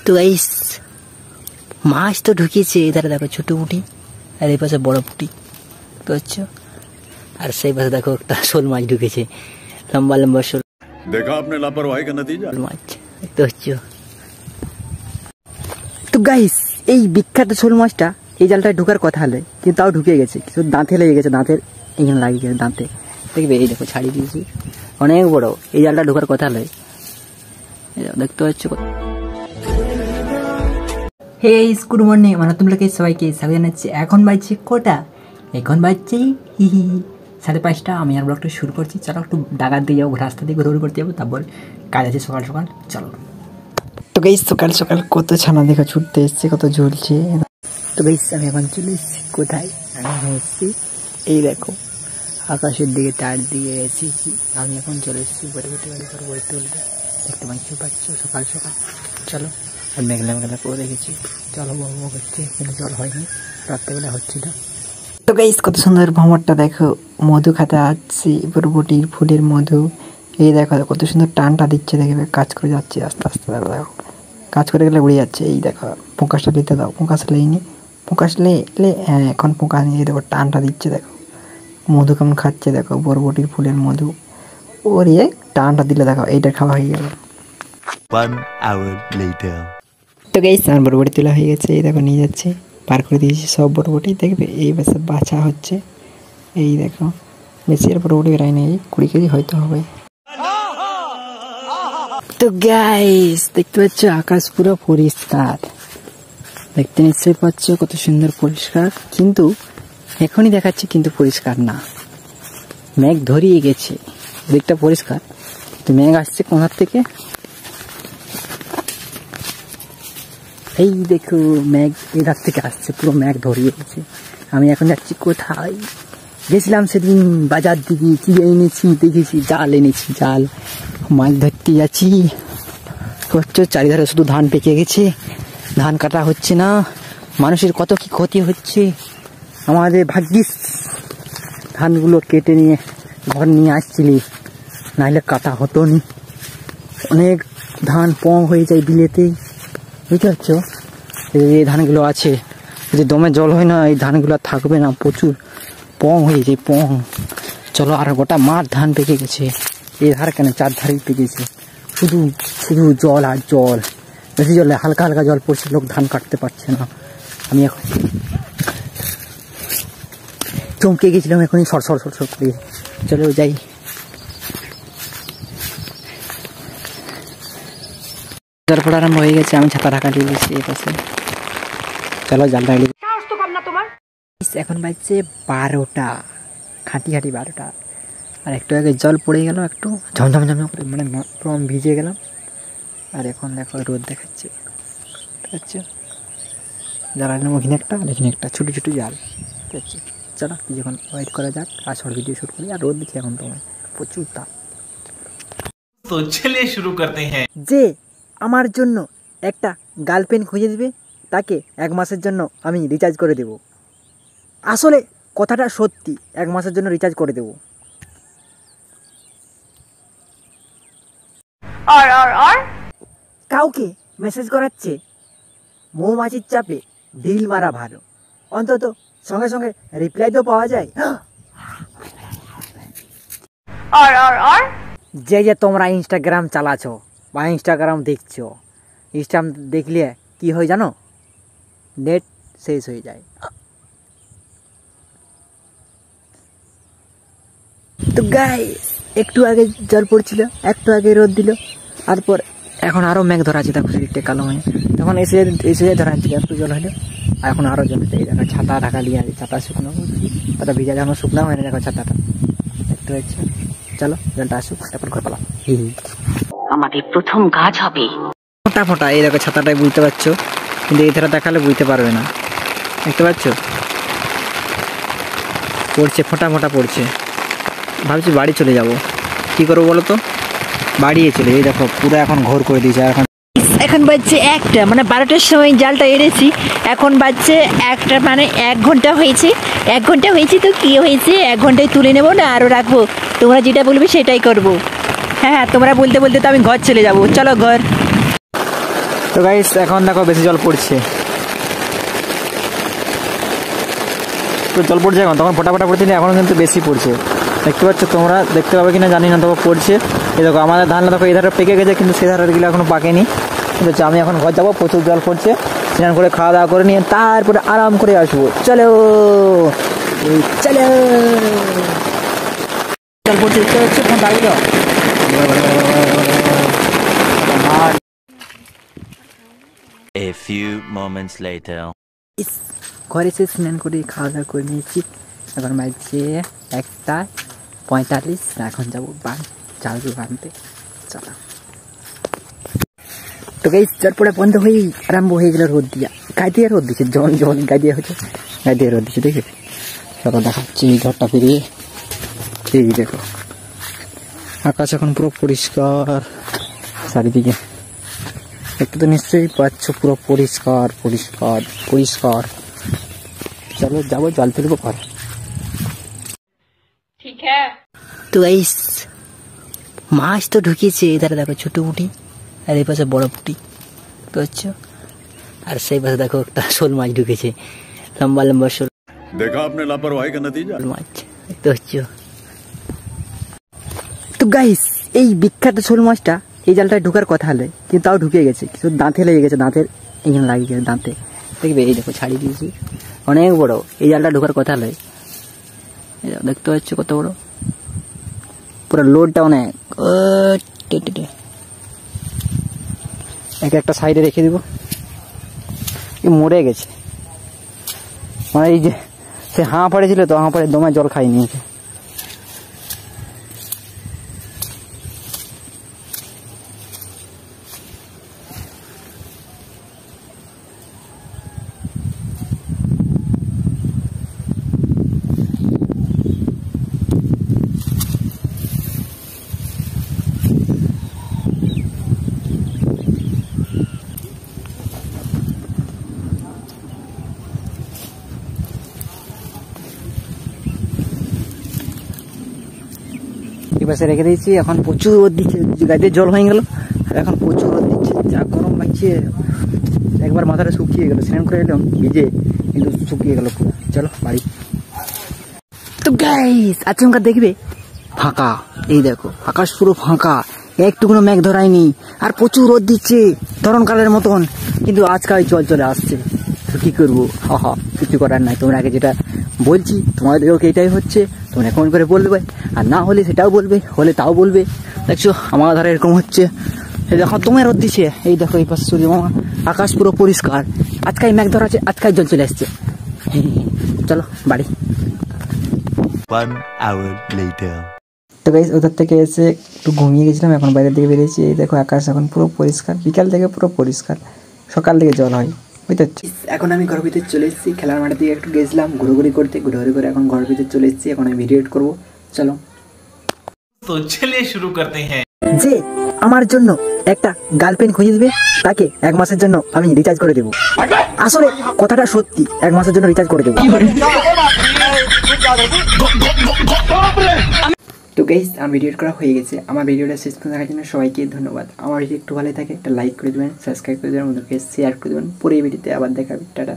তো গাইস মাছ তো ঢুকিয়েছে, এধারে দেখো ছোট পুঁটি আর এই পাশে বড় পুঁটি তো হচ্ছে, আর সেই পাশে দেখো একটা শোল মাছ ঢুকেছে, লম্বা লম্বা শোল। देखा आपने लापरवाही का नतीजा। মাছ তো হচ্ছে। তো গাইস এই বিখ্যাত শোল মাছটা এই জালটায় ঢুকার কথা হলে কিন্তু তাও ঢুকে গেছে, কিছু দাঁতে লেগে গেছে, দাঁতের এখানে লাগিয়ে গেছে দাঁতে, দেখবে এই দেখো ছাড়িয়ে দিয়েছি, অনেক বড়। এই জালটা ঢুকার কথা হলে দেখতে পাচ্ছ। হে গুড মর্নিং, মানে তোমরাকে সবাইকে স্বাগত জানাচ্ছি। এখন বাজছে কটা? এখন বাজছে 5:30। আমি আর ব্লগটা শুরু করছি। চলো একটু ডাকাত দিয়ে যাবো, রাস্তা দিয়ে ঘুরে করতে যাবো, তারপর কাজ আছে সকাল সকাল। চলো। তো গাইস সকাল সকাল কত ছানা দেখো ছুটতে এসছে, কত ঝুলছে। তো গাইস আমি এখন চলে এসেছি কোথায়? আমি এসেছি এই দেখো আকাশের দিকে, তার দিকে এসেছি। আমি এখন চলে এসেছি বরবটি বাড়ি করে বই তুলতে, দেখতে পাচ্ছ সকাল সকাল। চলো, আর মেঘলা মেঘলা করে রেখেছি, চলো বউ করছে, কিন্তু জল হয়নি, রাত্রেবেলা হচ্ছিল। তো গাইস কত সুন্দর ভ্রমরটা দেখো, মধু খাতে আসছি, বরবটির ফুলের মধু। এই দেখো কত সুন্দর টানটা দিচ্ছে, দেখবে কাজ করে যাচ্ছে আস্তে আস্তে। দেখো কাজ করে গেলে উড়ে যাচ্ছে। এই দেখো পোকাশটা দিতে দাও, পোকাশ লেইনি, পোকাশ লে হ্যাঁ এখন পোকা নিয়ে দেখো টানটা দিচ্ছে, দেখো মধু কেমন খাচ্ছে, দেখো বরবটির ফুলের মধু। ওর টানটা দিলে দেখো এইটা খাওয়া হয়ে গেল। 1 hour later. তো গাইস আমার বরবটি তোলা হয়ে গেছে, এই দেখো নিয়ে যাচ্ছে, পার করে দিয়েছি সব বরবটি। দেখবে এই পাশে বাছা হচ্ছে, এই দেখো বেশি আর বরবটি বেরাই নেই, 20 কেজি হয়তো হবে। তো গাইস দেখতে পাচ্ছ আকাশ পুরো পরিষ্কার, দেখতে নিশ্চয়ই পাচ্ছ কত সুন্দর পরিষ্কার, কিন্তু এখনই দেখাচ্ছে কিন্তু পরিষ্কার না, মেঘ ধরিয়ে গেছে। দিকটা পরিষ্কার, তো মেঘ আসছে কোনার থেকে, এই দেখো মেঘ এধার থেকে আসছে, পুরো মেঘ ধরিয়ে গেছে। আমি এখন যাচ্ছি কোথায়? গেছিলাম সেদিন বাজার দিকে, কি এনেছি দেখেছি, জাল এনেছি, জাল মাছ ধরতে যাচ্ছি। হচ্ছে চারিধারে শুধু ধান পেকে গেছে, ধান কাটা হচ্ছে না, মানুষের কত কি ক্ষতি হচ্ছে। আমাদের ভাগ্যিস ধানগুলো কেটে নিয়ে ঘর নিয়ে আসছিলি, নাহলে কাটা হতো নি। অনেক ধান পং হয়ে যায় বিলেতেই, বুঝতে পারছো? এই ধানগুলো আছে, যদি দমে জল হয় না এই ধানগুলো থাকবে না, প্রচুর পং হয়ে যায় পং। চলো, আর গোটা মাঠ ধান পেকে গেছে, এই ধার কেন চারধারেই পেকেছে, শুধু শুধু জল আর জল, বেশি জলে হালকা হালকা জল পড়ছে, লোক ধান কাটতে পারছে না। আমি এখন চমকে গেছিলাম, এখনই সর সর সর সর করে। চলো যাই। তারপর আরম্ভ হয়ে গেছে, আমি ছাতা ঢাকা দিয়ে দিচ্ছি এই পাশে। চলো জালটা এখন বাজছে 12টা, খাঁটি 12টা। আর একটু আগে জল পড়ে গেল, একটু ঝমঝম ঝমঝম করে, মানে পুরো আমি ভিজে গেলাম। আর এখন দেখো রোদ দেখাচ্ছে, বুঝছো? জ্বালানো ওখানে একটা, এখানে একটা ছোটো ছোটো জাল, বুঝছি। চলো যখন ওয়েট করা যাক, আর শর্ট ভিডিও শ্যুট করি। আর রোদ দিচ্ছি এখন তোমার প্রচুর তাপ। তো চলিয়ে শুরু করতে হ্যাঁ। যে আমার জন্য একটা গার্লফ্রেন্ড খুঁজে দিবে, তাকে 1 মাসের জন্য আমি রিচার্জ করে দেব। আসলে কথাটা সত্যি, 1 মাসের জন্য রিচার্জ করে দেব। কাউকে মেসেজ করাচ্ছে, মৌমাছির চাপে ঢিল মারা ভালো, অন্তত সঙ্গে সঙ্গে রিপ্লাই তো পাওয়া যায়। যে তোমরা ইনস্টাগ্রাম চালাছো বা ইনস্টাগ্রাম দেখছো, ইনস্টাগ্রাম দেখলে কি হয় জানো? নেট শেষ হয়ে যায়। তো গাইস একটু আগে জল পড়ছিল, একটু আগে রোদ দিল, তারপর এখন আরো মেঘ ধরা আছে, দেখো সিটে কালো হয়ে, তখন এসে ধরা আছে, একটু জল হলো, আর এখন আরো জল। এই দেখো ছাতা ঢাকা দিয়ে আছে, ছাতা শুকনো, ছাতা ভিজা যখন শুকনো হয় না, দেখো ছাতাটা দেখতে পাচ্ছ। চলো জলটা আসুক, তারপর ঘর পালাম। আমাদের প্রথম কাজ হবে ফোটা ফোটা, এই দেখো ছাতাটাই বুঝতে পারছো, কিন্তু এই ধারা দেখালে বুঝতে পারবে না, দেখতে পাচ্ছ পড়ছে, ফোটা ফোটা পড়ছে। ভাবছি বাড়ি চলে যাব, কি করবো বলো তো? বাড়ি চলে, এই দেখো পুরো এখন ঘোর করে দিয়েছে। এখন বাজছে 1টা, মানে 12টার সময় জালটা এনেছি, এখন বাজছে 1টা, মানে 1 ঘন্টা হয়েছে। 1 ঘন্টা হয়েছে তো কি হয়েছে, 1 ঘন্টায় তুলে নেবো না আরও রাখবো? তোমরা যেটা বলবে সেটাই করবো। হ্যাঁ তোমরা বলতে বলতে তো আমি ঘর চলে যাবো। চলো ঘর। তো গাইস এখন দেখো বেশি জল পড়ছে, তো জল পড়ছে এখন, তখন ফোটা ফোটা পড়ছে, এখন কিন্তু বেশি পড়ছে। দেখতে পাচ্ছ তোমরা, দেখতে পাবে কিনা জানি না, তবে পড়ছে। এই দেখো আমাদের ধানটা দেখো এই ধারে পেকে গেছে, কিন্তু সে ধারের গুলো এখনো পাকেনি। কিন্তু আমি এখন ঘর যাবো, প্রচুর জল পড়ছে, স্নান করে খাওয়া দাওয়া করে নিয়ে তারপরে আরাম করে আসবো। চলো চলো, জল পড়ছে দেখতে পাচ্ছ, ফোন দাঁড়িয়ে দাও। A few moments later. ঘরে এসে স্নান করে খাওয়া দাওয়া করে নিয়েছি, এখন বাজছে 1:45। এখন যাবো চাল বানতে। চলো তো গাইস তারপরে বন্ধ হয়ে আরম্ভ হয়ে গেল রোদ দিয়া, গায়ে দিয়ে রোদ দিচ্ছে, জল জল গায়ে দিয়ে হচ্ছে, গায়ে দিয়ে রোদ দিচ্ছে। দেখে চলো দেখাচ্ছি এই ঘরটা ফিরিয়ে। এই দেখো আকাশ এখন পুরো পরিষ্কার চারিদিকে, একটু তো নিশ্চয়ই পাচ্ছ, পুরো পরিষ্কার পরিষ্কার পরিষ্কার। চলো যাবো জল তুলবো ঘরে। ঠিক হ্যাঁ। তো গাইস মাছ তো ঢুকিয়েছে, এধারে দেখো ছোট পুঁটি, আর এই পাশে বড় পুঁটি তো হচ্ছে, আর সেই পাশে দেখো একটা শোল মাছ ঢুকেছে, লম্বা লম্বা শোল देखा आपने लापरवाही का नतीजा। মাছ দেখতে হচ্ছে। তো গাইস এই বিখ্যাত শোল মাছটা এই জালটায় ঢুকার কথা হলে, কিন্তু তাও ঢুকে গেছে, কিছু দাঁতে লেগে গেছে, দাঁতের এখানে লাগিয়ে গেছে দাঁতে, দেখবে এই দেখো ছাড়িয়ে দিয়েছি, অনেক বড়। এই জালটা ঢুকার কথা হলে দেখতে পাচ্ছ কত বড়, পুরো লোডটা অনেক। একটা সাইডে রেখে দিব, মরে গেছে, মানে এই যে সে হাঁ পড়েছিল, তো হাঁ পড়ে দমে জল খাই নিয়েছে। পাশে রেখে দিয়েছি, এখন প্রচুর রোদ দিচ্ছে, গাড়িতে জল হয়ে গেল, আর এখন প্রচুর রোদ দিচ্ছে, যা গরম লাগছে, একবার মাথাটা শুকিয়ে গেল, স্নান করে এলাম ভিজে, কিন্তু শুকিয়ে গেল পুরো। চলো বাড়ি। তো গাইস আচমকা দেখবে ফাঁকা, এই দেখো আকাশ পুরো ফাঁকা, একটুকুনো মেঘ ধরায়নি, আর প্রচুর রোদ দিচ্ছে ধরনকালের মতন, কিন্তু আজকাল জল চলে আসছে। তো কি করবো, হা কিছু করার নাই। তোমরা আগে যেটা বলছি তোমাদেরও এটাই হচ্ছে, তোমরা ফোন করে বলবে, আর না হলে সেটাও বলবে, হলে তাও বলবে। দেখছো আমার ধারে এরকম হচ্ছে, এই দেখো তোমার রোদ দিচ্ছে, এই দেখো এই পাশে সূর্য মামা, আকাশ পুরো পরিষ্কার, আজকাল মেঘ ধরা আছে, আজকাল জল চলে আসছে। চলো বাড়ি। 1 hour later. তো গাইস ওদের থেকে এসে একটু ঘুমিয়ে গেছিলাম, এখন বাইরের দিকে বেরিয়েছি। এই দেখো আকাশ এখন পুরো পরিষ্কার, বিকাল থেকে পুরো পরিষ্কার, সকাল থেকে জল হয়, বুঝতে পারছি। এখন আমি ঘরের ভিতরে চলে এসেছি, খেলার মাঠের দিকে একটু গেছিলাম ঘুরোঘুরি করতে, ঘুরোঘুরি করে এখন ঘরের ভিতরে চলে এসেছি, এখন আমি ভিডিও এডিট করবো। চলো तो चलिए शुरू करते हैं। যে আমার জন্য একটা গার্লফ্রেন্ড খুঁজে দিবে, তাকে 1 মাসের জন্য আমি রিচার্জ করে দেবো। আসলে কথাটা সত্যি, 1 মাসের জন্য রিচার্জ করে দেবো। তো গাইস আমার ভিডিও করা হয়ে গেছে, আমার ভিডিওটা শেষ পর্যন্ত দেখার জন্য সবাইকে ধন্যবাদ। আমার ভিডিও একটু ভালো থাকে একটা লাইক করে দেবেন, সাবস্ক্রাইব করে দেবেন, আমাদেরকে শেয়ার করে দেবেন। পরে এই ভিডিওতে আবার দেখা হবে, টাটা।